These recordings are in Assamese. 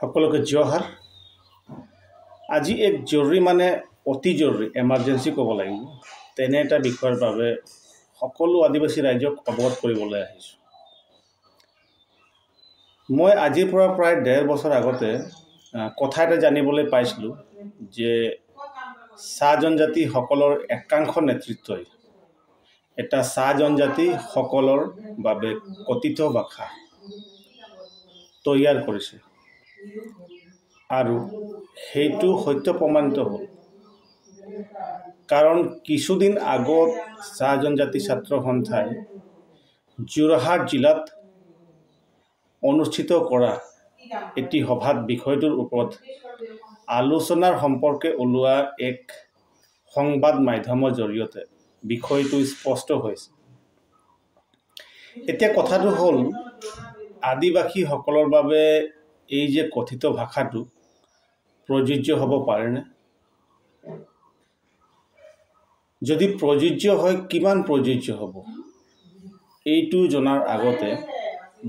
সকলোকে জোহাৰ আজি এক জৰুৰী অতি জৰুৰী এমাৰ্জেন্সি ক'ব লাগিব তেনে এটা বিষয়ৰ বাবে সকলো আদিবাসী ৰাইজক অৱগত কৰিবলৈ আহিছোঁ মই আজিৰ পৰা প্ৰায় 1.5 বছৰ আগতে কথা এটা জানিবলৈ পাইছিলোঁ যে চাহ জনজাতি সকলৰ একাংশ নেতৃত্বই এটা চাহ জনজাতি সকলৰ বাবে কথিত ভাষা তৈয়াৰ কৰিছে আৰু সেইটো সত্য প্ৰমাণিত হ'ল কাৰণ কিছুদিন আগত চাহ জনজাতি ছাত্ৰ সন্থাই যোৰহাট জিলাত অনুষ্ঠিত কৰা এটি সভাত বিষয়টোৰ ওপৰত আলোচনাৰ সম্পৰ্কে ওলোৱা এক সংবাদ মাধ্যমৰ জৰিয়তে বিষয়টো স্পষ্ট হৈছে এতিয়া কথাটো হ'ল আদিবাসী সকলৰ বাবে এই যে কথিত ভাষাটো প্ৰযোজ্য হ'ব পাৰেনে যদি প্ৰযোজ্য হয় কিমান প্ৰযোজ্য হ'ব এইটো জনাৰ আগতে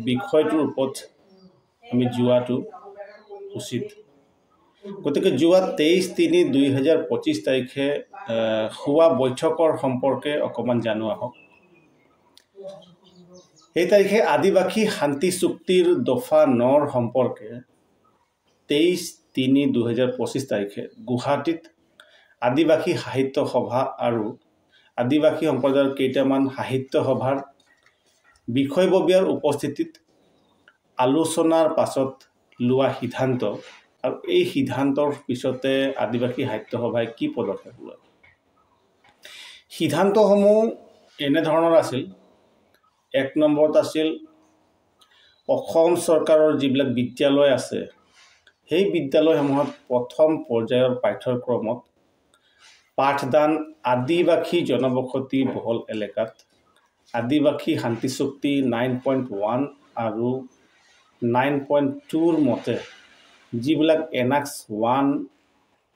বিষয়টোৰ ওপৰত আমি যোৱাটো উচিত গতিকে যোৱা 23/3/2025 তাৰিখে হোৱা বৈঠকৰ সম্পৰ্কে অকমান জানো আহক এই তাৰিখে আদিবাসী শান্তি চুক্তিৰ দফা 9 সম্পৰ্কে 23/3/2025 তাৰিখে গুৱাহাটীত আদিবাসী সাহিত্য সভা আৰু আদিবাসী সম্প্ৰদায়ৰ কেইটামান সাহিত্য সভাৰ বিষয়ববীয়াৰ উপস্থিতিত আলোচনাৰ পাছত লোৱা সিদ্ধান্ত আৰু এই সিদ্ধান্তৰ পিছতে আদিবাসী সাহিত্য সভাই কি পদক্ষেপ লয় সিদ্ধান্তসমূহ এনে ধৰণৰ আছিল 1 নম্বৰত আছিল অসম চৰকাৰৰ যিবিলাক বিদ্যালয় আছে সেই বিদ্যালয়সমূহত প্ৰথম পৰ্যায়ৰ পাঠ্যক্ৰমত পাঠদান আদিবাসী জনবসতি বহুল এলেকাত আদিবাসী শান্তি চুক্তি 9.1 আৰু 9.2 ৰ মতে যিবিলাক এনাক্স 1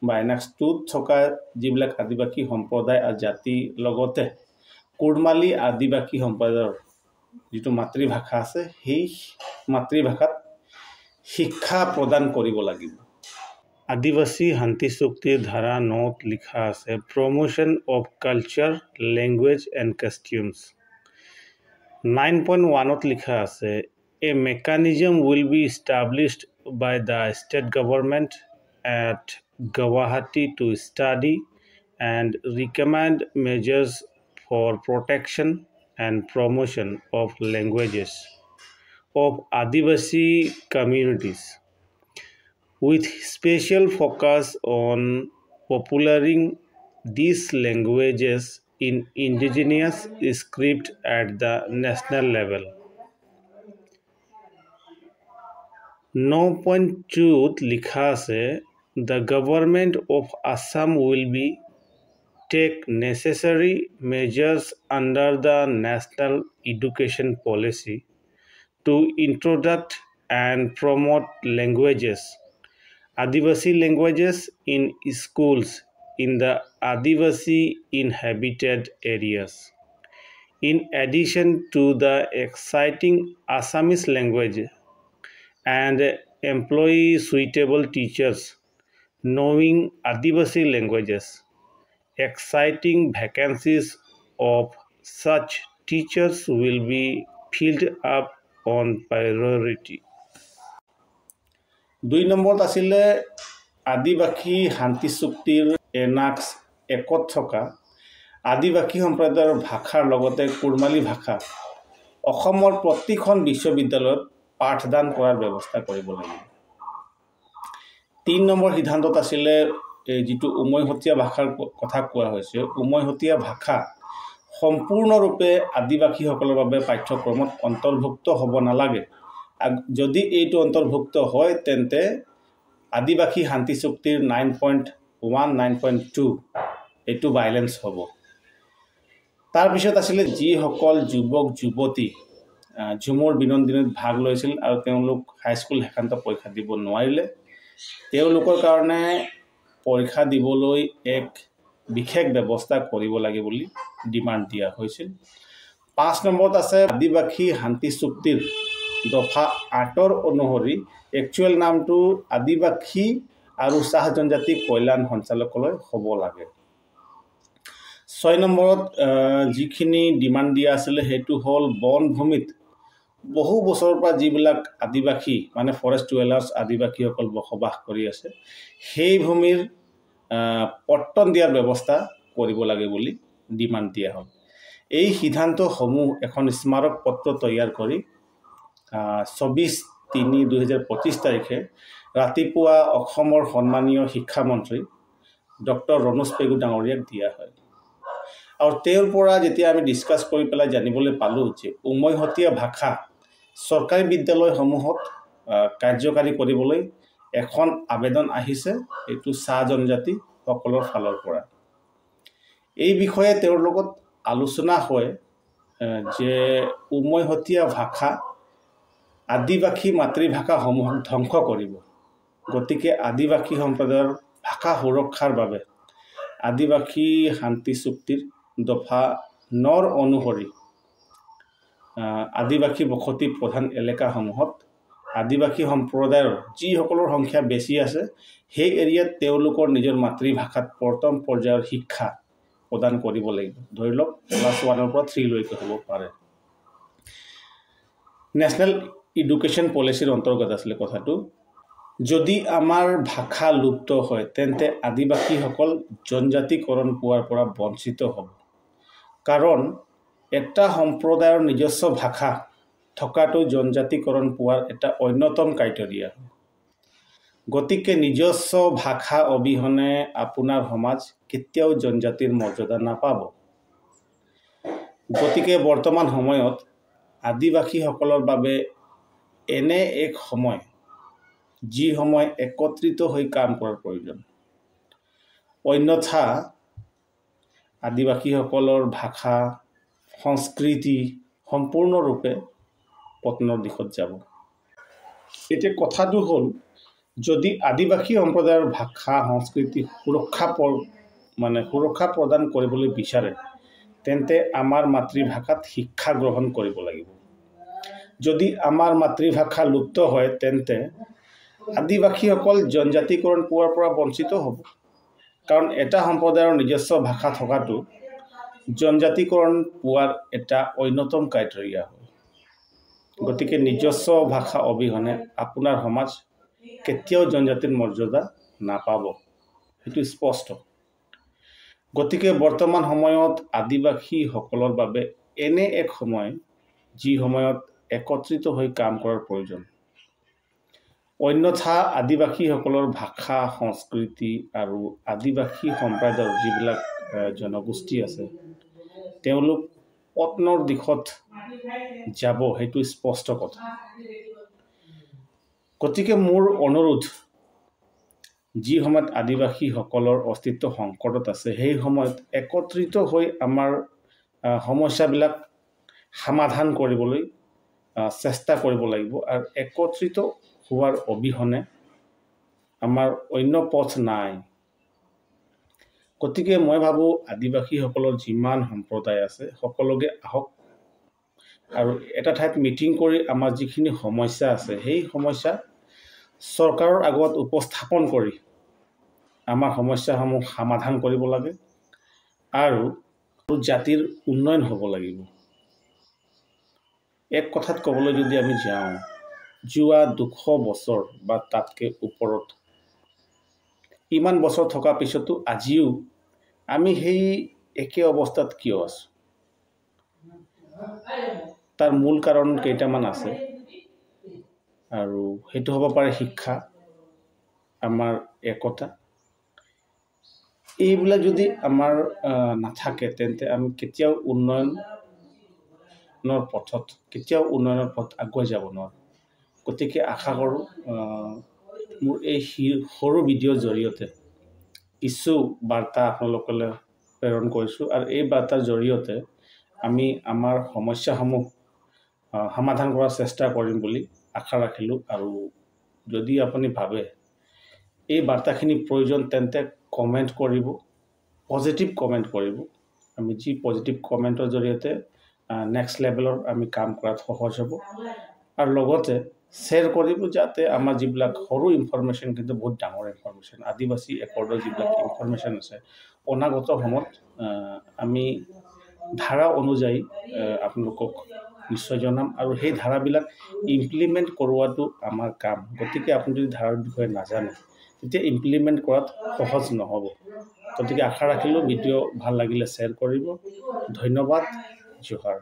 বা এনাক্স 2 থকা যিবিলাক আদিবাসী সম্প্ৰদায় আৰু জাতি লগতে কুৰ্মালী আদিবাসী সম্প্ৰদায়ৰ যিটো মাতৃভাষা আছে সেই মাতৃভাষাত শিক্ষা প্ৰদান কৰিব লাগিব আদিবাসী শান্তি চুক্তিৰ ধাৰা 9ত লিখা আছে promotion of culture language and customs 9.1ত লিখা আছে a mechanism will be established by the state government at Guwahati to study and recommend measures for protection and promotion of languages of Adivasi communities with special focus on popularizing these languages in indigenous script at the national level. 9.2 লিখা আছে the government of Assam will be take necessary measures under the national education policy to introduce and promote languages Adivasi languages in schools in the Adivasi inhabited areas in addition to the exciting Assamese language and employ suitable teachers knowing Adivasi languages exciting vacancies of such teachers will be filled up on priority 2 নম্বৰত আছিল আদিবাসী শান্তি চুক্তিৰ এনাক্স 1ত থকা আদিবাসী সম্প্ৰদায়ৰ ভাষাৰ লগতে কুৰ্মালী ভাষা অসমৰ প্ৰতিখন বিশ্ববিদ্যালয়ত পাঠদান কৰাৰ ব্যৱস্থা কৰিব লাগিব 3 নম্বৰ সিদ্ধান্তত আছিল যিটো উমৈহতীয়া ভাষাৰ কথা কোৱা হৈছে উমৈহতীয়া ভাষা সম্পূৰ্ণৰূপে আদিবাসীসকলৰ বাবে পাঠ্যক্ৰমত অন্তৰ্ভুক্ত হ'ব নালাগে যদি এইটো অন্তৰ্ভুক্ত হয় তেন্তে আদিবাসী শান্তি চুক্তিৰ 9.1 9.2 এইটো ভাইলেন্স হ'ব তাৰ পিছত আছিল যিসকল যুৱক যুৱতী ঝুমৰ বিনন্দিনীত ভাগ লৈছিল আৰু তেওঁলোক হাইস্কুল শিক্ষান্ত পৰীক্ষা দিব নোৱাৰিলে তেওঁলোকৰ কাৰণে পৰীক্ষা দিবলৈ এক বিশেষ ব্যৱস্থা কৰিব লাগে বুলি ডিমান্ড দিয়া হৈছিল 5 নম্বৰত আছে আদিবাসী শান্তি চুক্তিৰ দফা 8 অনুসৰি একচুৱেল নামটো আদিবাসী আৰু চাহ জনজাতি কল্যাণ সঞ্চালকালয় হ'ব লাগে। 6 নম্বৰত যিখিনি ডিমাণ্ড দিয়া আছিলে সেইটো হ'ল বনভূমিত বহু বছৰৰ পৰা যিবিলাক আদিবাসী মানে ফৰেষ্ট ডুৱেলাৰ্ছ আদিবাসীসকল বসবাস কৰি আছে সেই ভূমিৰ পট্টন দিয়াৰ ব্যৱস্থা কৰিব লাগে বুলি ডিমাণ্ড দিয়া হ'ল। এই সিদ্ধান্তসমূহ এখন স্মাৰক পত্ৰ তৈয়াৰ কৰি 24/3/2025 তাৰিখে ৰাতিপুৱা অসমৰ সন্মানীয় শিক্ষামন্ত্ৰী ডক্টৰ ৰণোজ পেগু ডাঙৰীয়াক দিয়া হয়। আৰু তেওঁৰ পৰা যেতিয়া আমি ডিছকাছ কৰি পেলাই জানিবলৈ পালোঁ যে উমৈহতীয়া ভাষা চৰকাৰী বিদ্যালয়সমূহত কাৰ্যকাৰী কৰিবলৈ এখন আবেদন আহিছে, এইটো চাহ জনজাতিসকলৰ ফালৰ পৰা। এই বিষয়ে তেওঁৰ লগত আলোচনা হয় যে উমৈহতীয়া ভাষা আদিবাসী মাতৃভাষাসমূহক ধ্বংস কৰিব। গতিকে আদিবাসী সম্প্ৰদায়ৰ ভাষা সুৰক্ষাৰ বাবে আদিবাসী শান্তি চুক্তিৰ দফা 9 অনুসৰি আদিবাসী বসতি প্ৰধান এলেকাসমূহত আদিবাসী সম্প্ৰদায়ৰ যিসকলৰ সংখ্যা বেছি আছে সেই এৰিয়াত তেওঁলোকৰ নিজৰ মাতৃভাষাত প্ৰথম পৰ্যায়ৰ শিক্ষা প্ৰদান কৰিব লাগিব। ধৰি লওক ক্লাছ 1 পৰা 3 লৈকে হ'ব পাৰে। নেশ্যনেল এডুকেশ্যন পলিচিৰ অন্তৰ্গত আছিলে কথাটো। যদি আমাৰ ভাষা লুপ্ত হয় তেন্তে আদিবাসীসকল জনজাতিকৰণ পোৱাৰ পৰা বঞ্চিত হ'ব। কাৰণ এটা সম্প্ৰদায়ৰ নিজস্ব ভাষা থকাটো জনজাতিকৰণ পোৱাৰ এটা অন্যতম ক্ৰাইটেৰিয়া। গতিকে নিজস্ব ভাষা অবিহনে আপোনাৰ সমাজ কেতিয়াও জনজাতিৰ মৰ্যাদা নাপাব। গতিকে বৰ্তমান সময়ত আদিবাসীসকলৰ বাবে এনে এক সময় যি সময় একত্ৰিত হৈ কাম কৰাৰ প্ৰয়োজন। অন্যথা আদিবাসীসকলৰ ভাষা সংস্কৃতি সম্পূৰ্ণৰূপে পতনৰ দিশত যাব। এতিয়া কথাটো হ'ল যদি আদিবাসী সম্প্ৰদায়ৰ ভাষা সংস্কৃতি সুৰক্ষা প্ৰদান কৰিবলৈ বিচাৰে তেন্তে আমাৰ মাতৃভাষাত শিক্ষা গ্ৰহণ কৰিব লাগিব। যদি আমাৰ মাতৃভাষা লুপ্ত হয় তেন্তে আদিবাসীসকল জনজাতিকৰণ পোৱাৰ পৰা বঞ্চিত হ'ব। কাৰণ এটা সম্প্ৰদায়ৰ নিজস্ব ভাষা থকাটো জনজাতিকৰণ পোৱাৰ এটা অন্যতম ক্ৰাইটেৰিয়া হয়। গতিকে নিজস্ব ভাষা অবিহনে আপোনাৰ সমাজ কেতিয়াও জনজাতিৰ মৰ্যাদা নাপাব, সেইটো স্পষ্ট। গতিকে বৰ্তমান সময়ত আদিবাসীসকলৰ বাবে এনে এক সময় যি সময়ত একত্ৰিত হৈ কাম কৰাৰ প্ৰয়োজন। অন্যথা আদিবাসীসকলৰ ভাষা সংস্কৃতি আৰু আদিবাসী সম্প্ৰদায়ৰ যিবিলাক জনগোষ্ঠী আছে তেওঁলোক পতনৰ দিশত যাব, সেইটো স্পষ্ট কথা। গতিকে মোৰ অনুৰোধ, যি সময়ত আদিবাসীসকলৰ অস্তিত্ব সংকটত আছে সেই সময়ত একত্ৰিত হৈ আমাৰ সমস্যাবিলাক সমাধান কৰিবলৈ চেষ্টা কৰিব লাগিব। আৰু একত্ৰিত হোৱাৰ অবিহনে আমাৰ অন্য পথ নাই। গতিকে মই ভাবোঁ আদিবাসীসকলৰ যিমান সম্প্ৰদায় আছে সকলোকে আহক আৰু এটা ঠাইত মিটিং কৰি আমাৰ যিখিনি সমস্যা আছে সেই সমস্যা চৰকাৰৰ আগত উপস্থাপন কৰি আমাৰ সমস্যাসমূহ সমাধান কৰিব লাগে আৰু জাতিৰ উন্নয়ন হ'ব লাগিব। এক কথাত ক'বলৈ যদি আমি যাওঁ, যোৱা 200 বছৰ বা তাতকৈ ওপৰত ইমান বছৰ থকাৰ পিছতো আজিও আমি সেই একে অৱস্থাত কিয় আছোঁ? তাৰ মূল কাৰণ কেইটামান আছে আৰু সেইটো হ'ব পাৰে শিক্ষা, আমাৰ একতা। এইবিলাক যদি আমাৰ নাথাকে তেন্তে আমি কেতিয়াও উন্নয়নৰ পথ আগুৱাই যাব নোৱাৰোঁ। গতিকে আশা কৰোঁ মোৰ এই সৰু ভিডিঅ'ৰ জৰিয়তে কিছু বাৰ্তা আপোনালোকলৈ প্ৰেৰণ কৰিছোঁ আৰু এই বাৰ্তাৰ জৰিয়তে আমি আমাৰ সমস্যাসমূহ সমাধান কৰাৰ চেষ্টা কৰিম বুলি আশা ৰাখিলোঁ। আৰু যদি আপুনি ভাবে এই বাৰ্তাখিনি প্ৰয়োজন তেন্তে কমেণ্ট কৰিব, পজিটিভ কমেণ্ট কৰিব। আমি যি পজিটিভ কমেণ্টৰ জৰিয়তে নেক্সট লেভেলৰ আমি কাম কৰাত সহজ হ'ব। আৰু লগতে শ্বেয়াৰ কৰিব যাতে আমাৰ যিবিলাক সৰু ইনফৰমেশ্যন কিন্তু বহুত ডাঙৰ ইনফৰমেশ্যন আদিবাসী একৰ্ডৰ যিবিলাক ইনফৰমেশ্যন আছে অনাগত সময়ত আমি ধাৰা অনুযায়ী আপোনালোকক নিশ্চয় জনাম আৰু সেই ধাৰাবিলাক ইমপ্লিমেণ্ট কৰোৱাটো আমাৰ কাম গতিকে আপুনি যদি ধাৰাৰ বিষয়ে নাজানে তেতিয়া ইমপ্লিমেণ্ট কৰাত সহজ নহ'ব গতিকে আশা ৰাখিলোঁ ভিডিঅ' ভাল লাগিলে শ্বেয়াৰ কৰিব ধন্যবাদ জোহাৰ